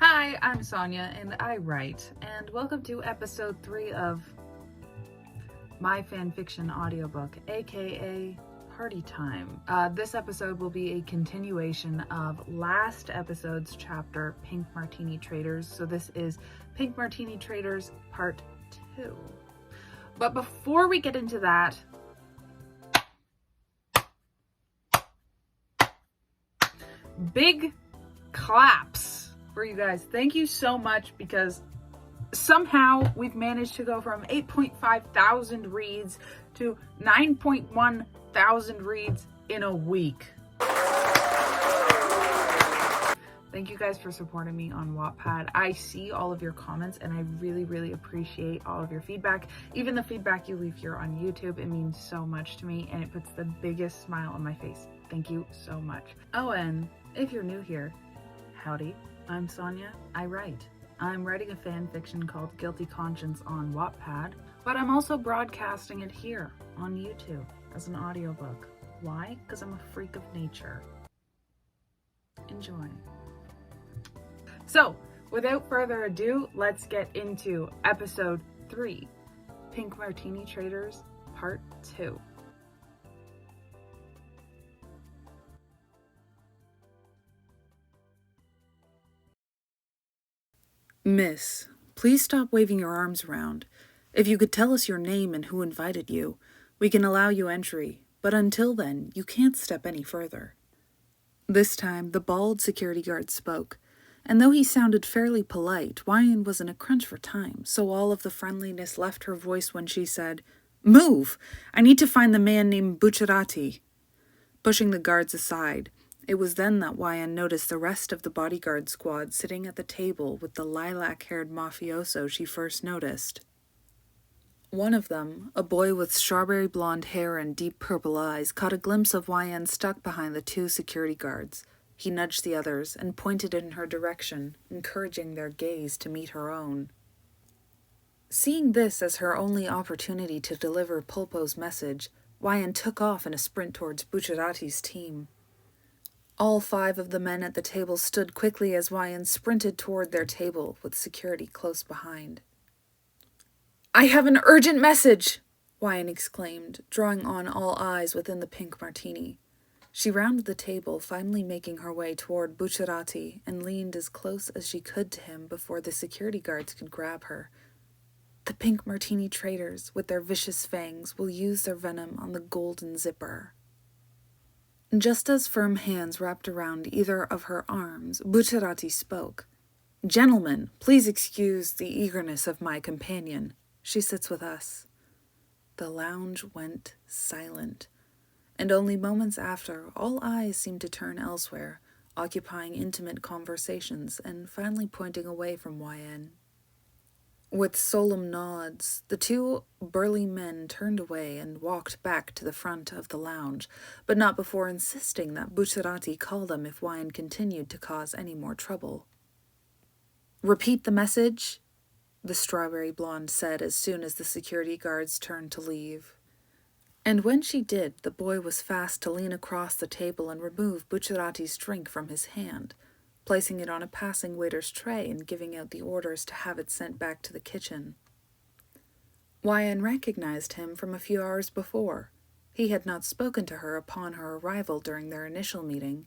Hi, I'm Sonja and I write, and welcome to episode 3 of My Fanfiction audiobook, aka Party Time. This episode will be a continuation of last episode's chapter, Pink Martini Traitors. So this is Pink Martini Traitors Part 2. But before we get into that, big claps for you guys. Thank you so much, because somehow we've managed to go from 8.5 thousand reads to 9.1 thousand reads in a week. Thank you guys for supporting me on Wattpad. I see all of your comments and I really appreciate all of your feedback. Even the feedback you leave here on YouTube, it means so much to me and it puts the biggest smile on my face. Thank you so much. Oh, and if you're new here, howdy, I'm Sonja, I write. I'm writing a fan fiction called Guilty Conscience on Wattpad, but I'm also broadcasting it here on YouTube as an audiobook. Why? Because I'm a freak of nature. Enjoy. So, without further ado, let's get into episode 3, Pink Martini Traitors, Part 2. Miss, please stop waving your arms around. If you could tell us your name and who invited you, we can allow you entry, but until then, you can't step any further. This time, the bald security guard spoke, and though he sounded fairly polite, Wyan was in a crunch for time, so all of the friendliness left her voice when she said, "Move! I need to find the man named Bucciarati." Pushing the guards aside, it was then that Wyan noticed the rest of the Bodyguard Squad sitting at the table with the lilac-haired mafioso she first noticed. One of them, a boy with strawberry blonde hair and deep purple eyes, caught a glimpse of Wyan stuck behind the 2 security guards. He nudged the others and pointed in her direction, encouraging their gaze to meet her own. Seeing this as her only opportunity to deliver Polpo's message, Wyan took off in a sprint towards Bucciarati's team. All 5 of the men at the table stood quickly as Wyan sprinted toward their table, with security close behind. "I have an urgent message!" Wyan exclaimed, drawing on all eyes within the Pink Martini. She rounded the table, finally making her way toward Bucciarati, and leaned as close as she could to him before the security guards could grab her. "The Pink Martini traitors, with their vicious fangs, will use their venom on the golden zipper." Just as firm hands wrapped around either of her arms, Bucciarati spoke. "Gentlemen, please excuse the eagerness of my companion. She sits with us." The lounge went silent, and only moments after, all eyes seemed to turn elsewhere, occupying intimate conversations and finally pointing away from Wyan. With solemn nods, the 2 burly men turned away and walked back to the front of the lounge, but not before insisting that Bucciarati call them if Wyan continued to cause any more trouble. "Repeat the message," the strawberry blonde said as soon as the security guards turned to leave. And when she did, the boy was fast to lean across the table and remove Bucciarati's drink from his hand, placing it on a passing waiter's tray and giving out the orders to have it sent back to the kitchen. Wyan recognized him from a few hours before. He had not spoken to her upon her arrival during their initial meeting,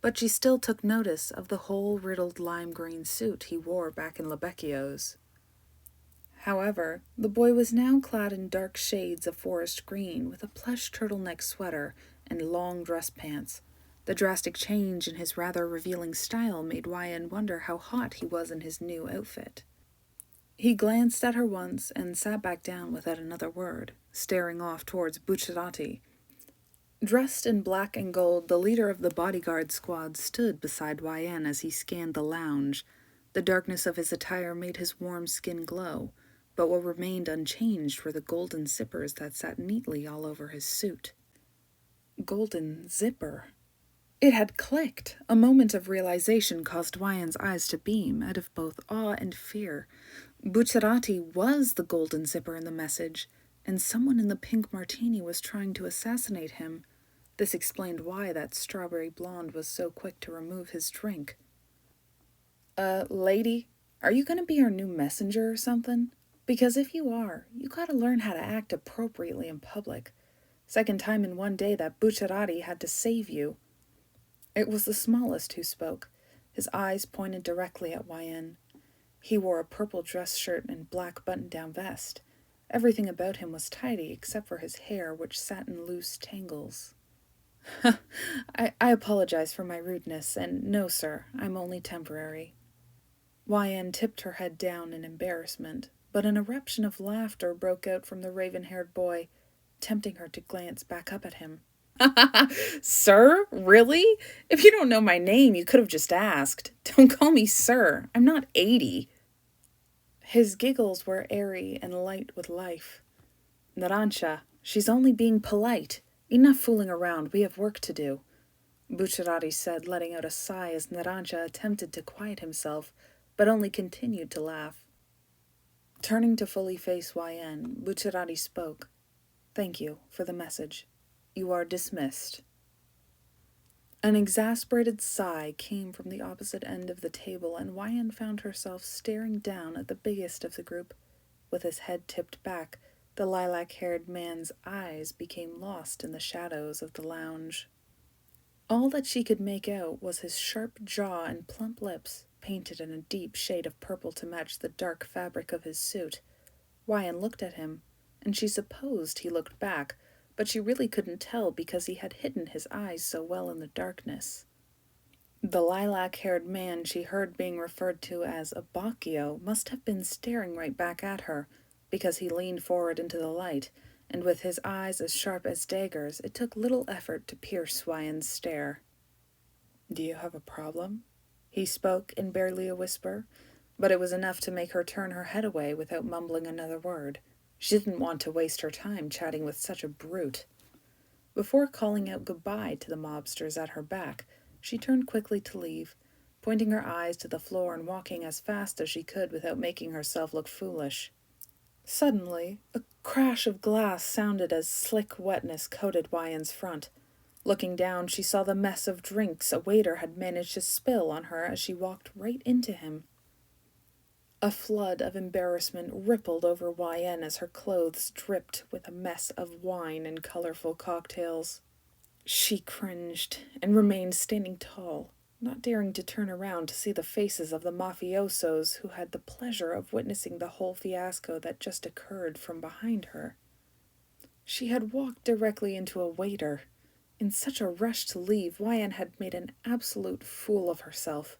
but she still took notice of the whole riddled lime-green suit he wore back in Lebecchio's. However, the boy was now clad in dark shades of forest green with a plush turtleneck sweater and long dress pants. The drastic change in his rather revealing style made Wyan wonder how hot he was in his new outfit. He glanced at her once and sat back down without another word, staring off towards Bucciarati. Dressed in black and gold, the leader of the Bodyguard Squad stood beside Wyan as he scanned the lounge. The darkness of his attire made his warm skin glow, but what remained unchanged were the golden zippers that sat neatly all over his suit. Golden zipper. It had clicked. A moment of realization caused Wyan's eyes to beam out of both awe and fear. Bucciarati was the golden zipper in the message, and someone in the Pink Martini was trying to assassinate him. This explained why that strawberry blonde was so quick to remove his drink. Lady, are you gonna be our new messenger or something? Because if you are, you gotta learn how to act appropriately in public. Second time in one day that Bucciarati had to save you. It was the smallest who spoke. His eyes pointed directly at YN. He wore a purple dress shirt and black button-down vest. Everything about him was tidy except for his hair, which sat in loose tangles. I apologize for my rudeness, and no, sir, I'm only temporary. YN tipped her head down in embarrassment, but an eruption of laughter broke out from the raven-haired boy, tempting her to glance back up at him. Sir? Really? If you don't know my name, you could have just asked. Don't call me sir. I'm not 80. His giggles were airy and light with life. Narancia, she's only being polite. Enough fooling around, we have work to do, Bucciarati said, letting out a sigh as Narancia attempted to quiet himself, but only continued to laugh. Turning to fully face YN, Bucciarati spoke. Thank you for the message. You are dismissed. An exasperated sigh came from the opposite end of the table, and YN found herself staring down at the biggest of the group. With his head tipped back, the lilac-haired man's eyes became lost in the shadows of the lounge. All that she could make out was his sharp jaw and plump lips, painted in a deep shade of purple to match the dark fabric of his suit. YN looked at him, and she supposed he looked back, but she really couldn't tell because he had hidden his eyes so well in the darkness. The lilac-haired man she heard being referred to as a Bacchio must have been staring right back at her, because he leaned forward into the light, and with his eyes as sharp as daggers, it took little effort to pierce YN's stare. Do you have a problem? He spoke in barely a whisper, but it was enough to make her turn her head away without mumbling another word. She didn't want to waste her time chatting with such a brute. Before calling out goodbye to the mobsters at her back, she turned quickly to leave, pointing her eyes to the floor and walking as fast as she could without making herself look foolish. Suddenly, a crash of glass sounded as slick wetness coated YN's front. Looking down, she saw the mess of drinks a waiter had managed to spill on her as she walked right into him. A flood of embarrassment rippled over YN as her clothes dripped with a mess of wine and colorful cocktails. She cringed and remained standing tall, not daring to turn around to see the faces of the mafiosos who had the pleasure of witnessing the whole fiasco that just occurred from behind her. She had walked directly into a waiter. In such a rush to leave, YN had made an absolute fool of herself.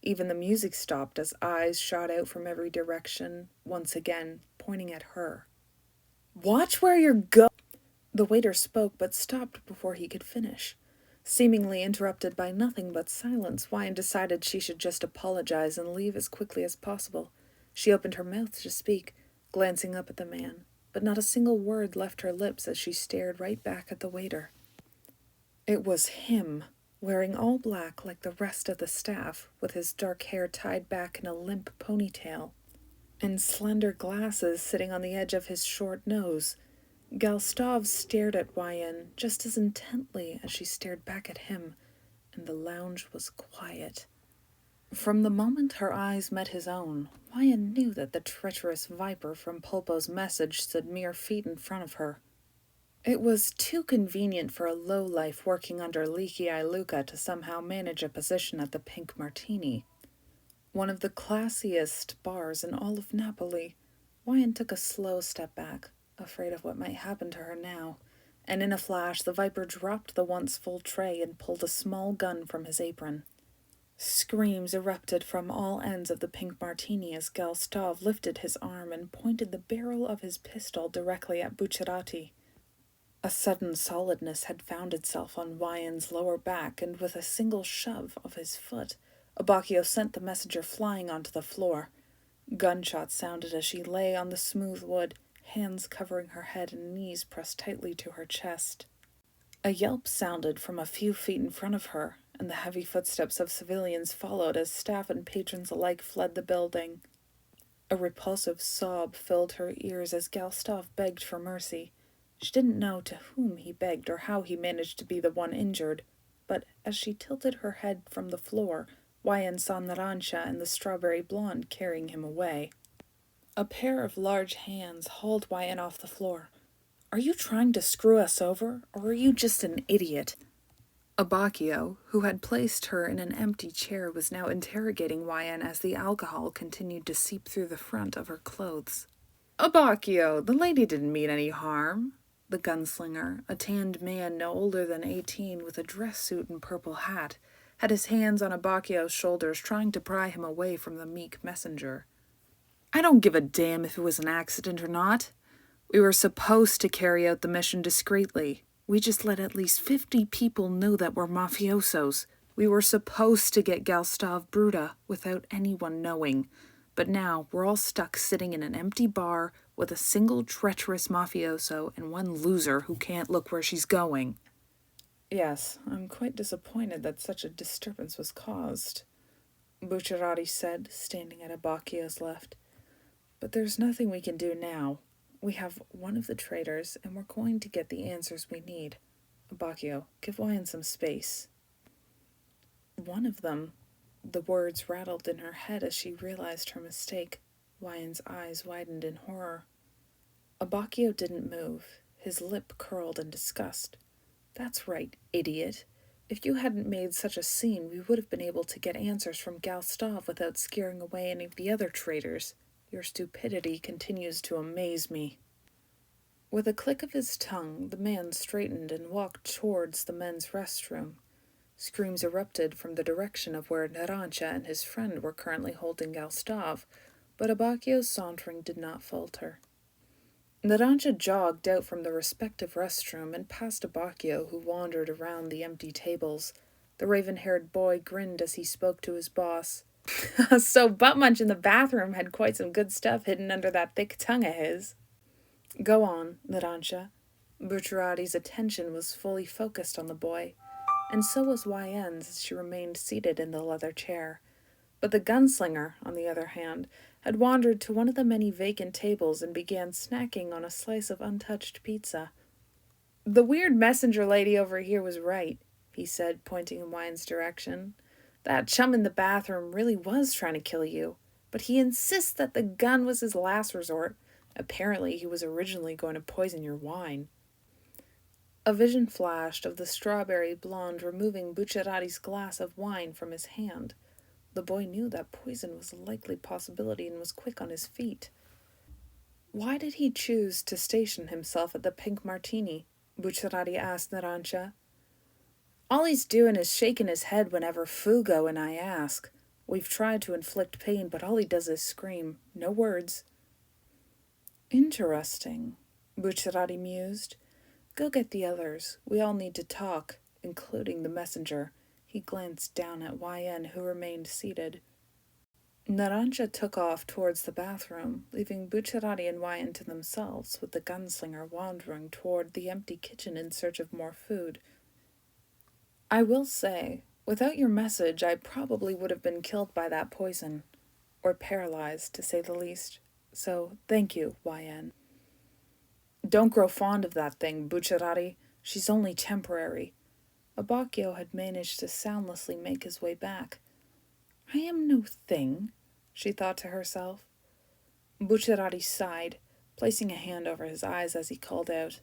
Even the music stopped as eyes shot out from every direction, once again pointing at her. Watch where you're going! The waiter spoke but stopped before he could finish. Seemingly interrupted by nothing but silence, YN decided she should just apologize and leave as quickly as possible. She opened her mouth to speak, glancing up at the man, but not a single word left her lips as she stared right back at the waiter. It was him, wearing all black like the rest of the staff, with his dark hair tied back in a limp ponytail, and slender glasses sitting on the edge of his short nose. Galstov stared at YN just as intently as she stared back at him, and the lounge was quiet. From the moment her eyes met his own, YN knew that the treacherous viper from Polpo's message stood mere feet in front of her. It was too convenient for a lowlife working under Leaky-Eye Luca to somehow manage a position at the Pink Martini, one of the classiest bars in all of Napoli. YN took a slow step back, afraid of what might happen to her now, and in a flash the viper dropped the once full tray and pulled a small gun from his apron. Screams erupted from all ends of the Pink Martini as Galstov lifted his arm and pointed the barrel of his pistol directly at Bucciarati. A sudden solidness had found itself on YN's lower back, and with a single shove of his foot, Bacchio sent the messenger flying onto the floor. Gunshots sounded as she lay on the smooth wood, hands covering her head and knees pressed tightly to her chest. A yelp sounded from a few feet in front of her, and the heavy footsteps of civilians followed as staff and patrons alike fled the building. A repulsive sob filled her ears as Galstov begged for mercy. She didn't know to whom he begged or how he managed to be the one injured, but as she tilted her head from the floor, YN saw Narancia and the strawberry blonde carrying him away. A pair of large hands hauled YN off the floor. "Are you trying to screw us over, or are you just an idiot?" Abbacchio, who had placed her in an empty chair, was now interrogating YN as the alcohol continued to seep through the front of her clothes. "Abbacchio, the lady didn't mean any harm." The gunslinger, a tanned man no older than 18 with a dress suit and purple hat, had his hands on Abbacchio's shoulders trying to pry him away from the meek messenger. "I don't give a damn if it was an accident or not. We were supposed to carry out the mission discreetly. We just let at least 50 people know that we're mafiosos. We were supposed to get Gustav Bruta without anyone knowing. But now we're all stuck sitting in an empty bar with a single treacherous mafioso and one loser who can't look where she's going." "Yes, I'm quite disappointed that such a disturbance was caused," Bucciarati said, standing at Abbacchio's left. "But there's nothing we can do now. We have one of the traitors, and we're going to get the answers we need. Abbacchio, give YN some space." "One of them." The words rattled in her head as she realized her mistake. YN's eyes widened in horror. Abbacchio didn't move. His lip curled in disgust. "That's right, idiot. If you hadn't made such a scene, we would have been able to get answers from Gustav without scaring away any of the other traitors. Your stupidity continues to amaze me." With a click of his tongue, the man straightened and walked towards the men's restroom. Screams erupted from the direction of where Narancia and his friend were currently holding Gustav, but Abbacchio's sauntering did not falter. Narancia jogged out from the respective restroom and past Abbacchio, who wandered around the empty tables. The raven-haired boy grinned as he spoke to his boss. "So Buttmunch in the bathroom had quite some good stuff hidden under that thick tongue of his." "Go on, Narancia." Bucciarati's attention was fully focused on the boy, and so was YN's as she remained seated in the leather chair. But the gunslinger, on the other hand, had wandered to one of the many vacant tables and began snacking on a slice of untouched pizza. "The weird messenger lady over here was right," he said, pointing in YN's direction. "That chum in the bathroom really was trying to kill you, but he insists that the gun was his last resort. Apparently he was originally going to poison your wine." A vision flashed of the strawberry blonde removing Bucciarati's glass of wine from his hand. The boy knew that poison was a likely possibility and was quick on his feet. "Why did he choose to station himself at the Pink Martini?" Bucciarati asked Narancia. "All he's doing is shaking his head whenever Fugo and I ask. We've tried to inflict pain, but all he does is scream. No words." "Interesting," Bucciarati mused. "Go get the others. We all need to talk, including the messenger." He glanced down at YN, who remained seated. Narancia took off towards the bathroom, leaving Bucciarati and YN to themselves, with the gunslinger wandering toward the empty kitchen in search of more food. "I will say, without your message, I probably would have been killed by that poison. Or paralyzed, to say the least. So, thank you, YN." "Don't grow fond of that thing, Bucciarati. She's only temporary." Abbacchio had managed to soundlessly make his way back. "I am no thing," she thought to herself. Bucciarati sighed, placing a hand over his eyes as he called out,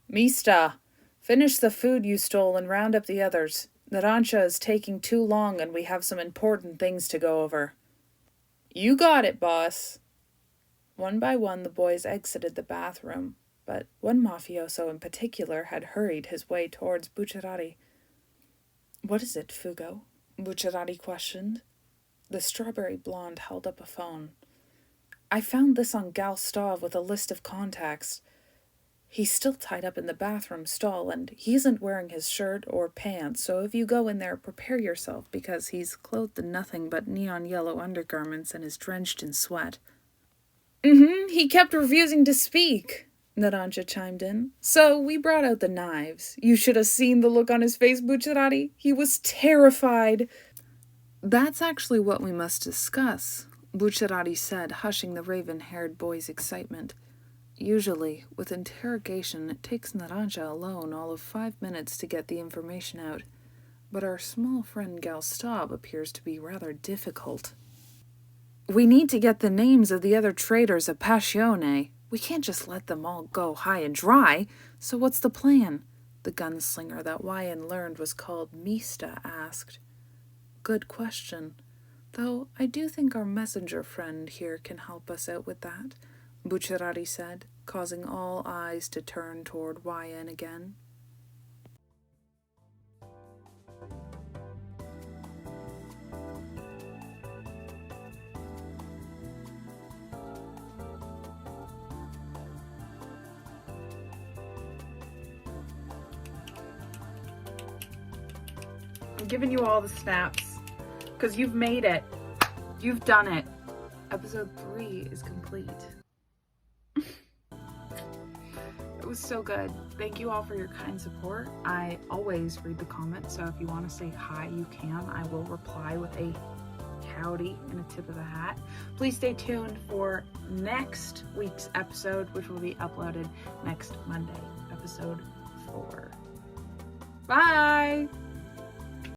"Mista, finish the food you stole and round up the others. Narancia is taking too long and we have some important things to go over." "You got it, boss." One by one the boys exited the bathroom, but one mafioso in particular had hurried his way towards Bucciarati. "What is it, Fugo?" Bucciarati questioned. The strawberry blonde held up a phone. "I found this on Gustav with a list of contacts. He's still tied up in the bathroom stall, and he isn't wearing his shirt or pants, so if you go in there, prepare yourself, because he's clothed in nothing but neon yellow undergarments and is drenched in sweat." He kept refusing to speak," Narancia chimed in. "So we brought out the knives. You should have seen the look on his face, Bucciarati. He was terrified." "That's actually what we must discuss," Bucciarati said, hushing the raven-haired boy's excitement. "Usually, with interrogation, it takes Narancia alone all of 5 minutes to get the information out. but our small friend Galstab appears to be rather difficult. We need to get the names of the other traitors of Passione. We can't just let them all go high and dry. So what's the plan? The gunslinger that Wyan learned was called Mista asked. Good question. Though I do think our messenger friend here can help us out with that, Bucciarati said, causing all eyes to turn toward Wyan again. I'm giving you all the snaps because you've made it. You've done it. Episode 3 is complete. It was so good. Thank you all for your kind support. I always read the comments, so if you want to say hi, you can. I will reply with a howdy and a tip of the hat. Please stay tuned for next week's episode, which will be uploaded next Monday, episode 4. Bye!